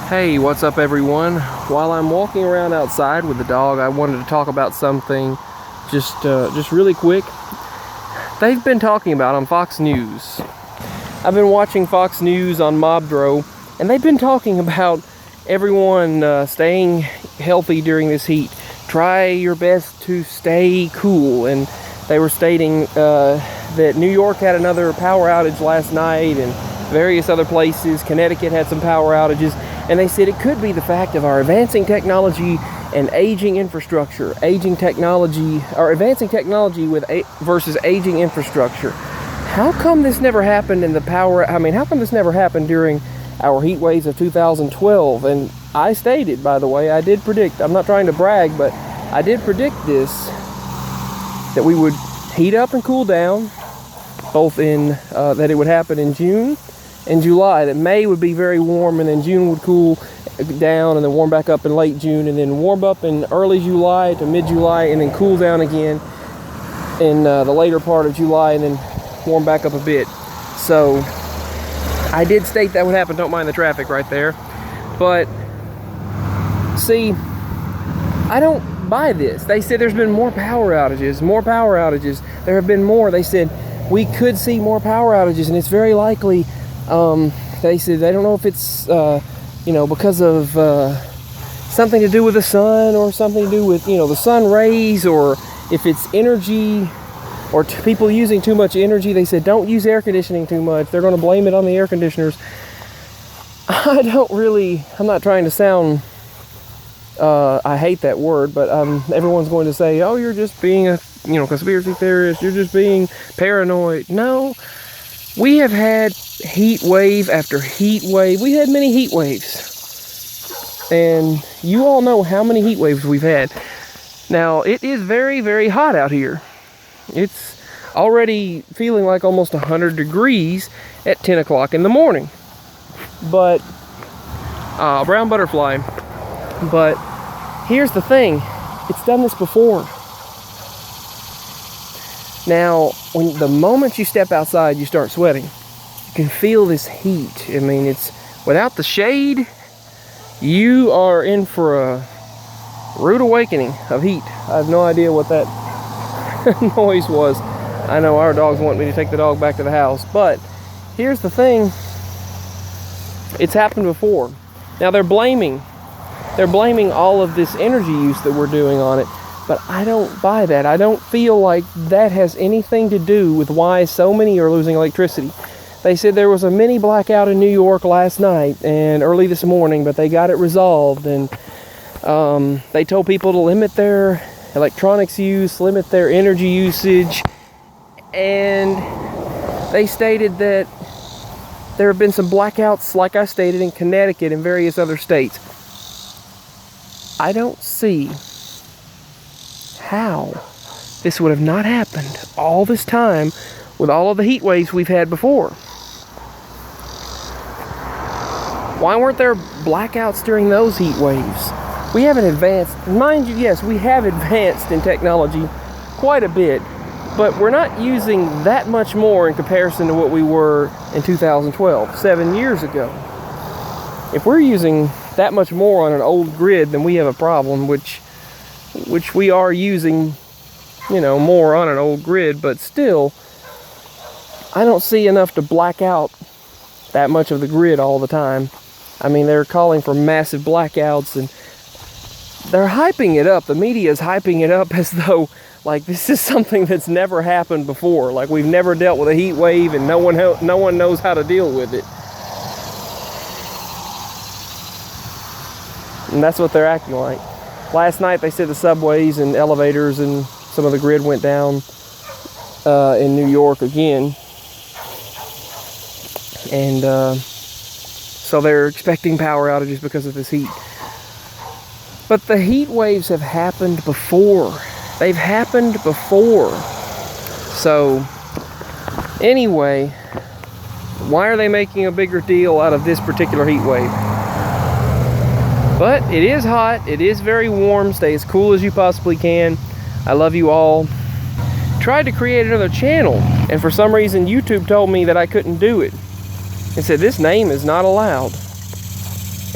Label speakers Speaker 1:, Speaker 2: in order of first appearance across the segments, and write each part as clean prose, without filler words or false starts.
Speaker 1: Hey, what's up everyone? While I'm walking around outside with the dog, I wanted to talk about something just really quick. They've been talking about on Fox News. I've been watching Fox News on Mobdro, and they've been talking about everyone staying healthy during this heat. Try your best to stay cool. And they were stating that New York had another power outage last night, and various other places. Connecticut had some power outages. And they said it could be the fact of our advancing technology and aging infrastructure. Advancing technology versus aging infrastructure. How come this never happened in how come this never happened during our heat waves of 2012? And I stated, by the way, I did predict, I'm not trying to brag, but I did predict this, that we would heat up and cool down, both in, that it would happen in June and July, that May would be very warm, and then June would cool down, and then warm back up in late June, and then warm up in early July to mid-July, and then cool down again in the later part of July, and then warm back up a bit. So I did state that would happen. Don't mind the traffic right there. But see, I don't buy this. They said there's been more power outages. There have been more. They said we could see more power outages, and it's very likely. They said they don't know if it's because of something to do with the sun, or something to do with the sun rays, or if it's energy, or people using too much energy. They said don't use air conditioning too much. They're going to blame it on the air conditioners. I'm not trying to sound I hate that word, but everyone's going to say, oh, you're just being a conspiracy theorist, you're just being paranoid. No, we have had heat wave after heat wave. We had many heat waves, and you all know how many heat waves we've had. Now, it is very, very hot out here. It's already feeling like almost 100 degrees at 10 o'clock in the morning. But, brown butterfly. But here's the thing, it's done this before. Now, the moment you step outside, you start sweating. You can feel this heat. I mean, it's without the shade, you are in for a rude awakening of heat. I have no idea what that noise was. I know our dogs want me to take the dog back to the house, but here's the thing. It's happened before. Now they're blaming all of this energy use that we're doing on it. But I don't buy that. I don't feel like that has anything to do with why so many are losing electricity. They said there was a mini blackout in New York last night and early this morning, but they got it resolved. And they told people to limit their electronics use, limit their energy usage. And they stated that there have been some blackouts, like I stated, in Connecticut and various other states. I don't see how this would have not happened all this time with all of the heat waves we've had before. Why weren't there blackouts during those heat waves? We haven't advanced, mind you, yes, we have advanced in technology quite a bit, but we're not using that much more in comparison to what we were in 2012, 7 years ago. If we're using that much more on an old grid, then we have a problem, which we are using, more on an old grid, but still, I don't see enough to black out that much of the grid all the time. I mean, they're calling for massive blackouts, and they're hyping it up. The media is hyping it up as though, like, this is something that's never happened before. Like, we've never dealt with a heat wave, and no one knows how to deal with it. And that's what they're acting like. Last night they said the subways and elevators and some of the grid went down in New York again. And so they're expecting power outages because of this heat. But the heat waves have happened before. They've happened before. So anyway, why are they making a bigger deal out of this particular heat wave? But it is hot, it is very warm. Stay as cool as you possibly can. I love you all. Tried to create another channel, and for some reason YouTube told me that I couldn't do it. It said this name is not allowed.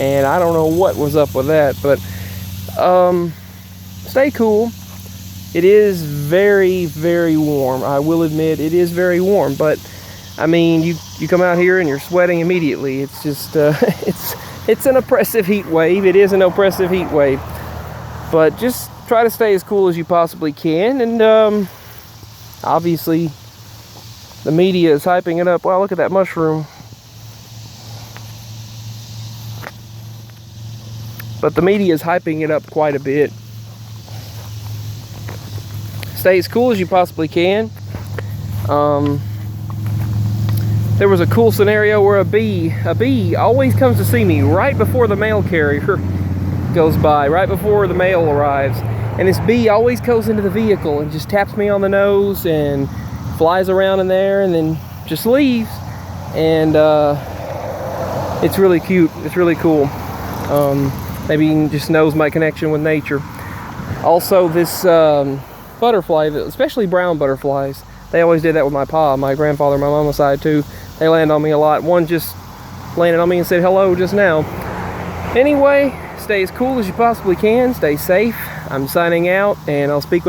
Speaker 1: and I don't know what was up with that, but stay cool. It is very, very warm. I will admit it is very warm, but I mean, you come out here and you're sweating immediately. It's just it's an oppressive heat wave. It is an oppressive heat wave, but just try to stay as cool as you possibly can. And obviously the media is hyping it up. Wow, look at that mushroom. But the media is hyping it up quite a bit. Stay as cool as you possibly can. There was a cool scenario where a bee always comes to see me right before the mail carrier goes by, right before the mail arrives. And this bee always goes into the vehicle and just taps me on the nose and flies around in there and then just leaves. And it's really cute. It's really cool. Maybe he just knows my connection with nature. Also, this butterfly, especially brown butterflies, they always did that with my grandfather, my mama's side too. They land on me a lot. One just landed on me and said hello just now. Anyway, stay as cool as you possibly can. Stay safe. I'm signing out, and I'll speak with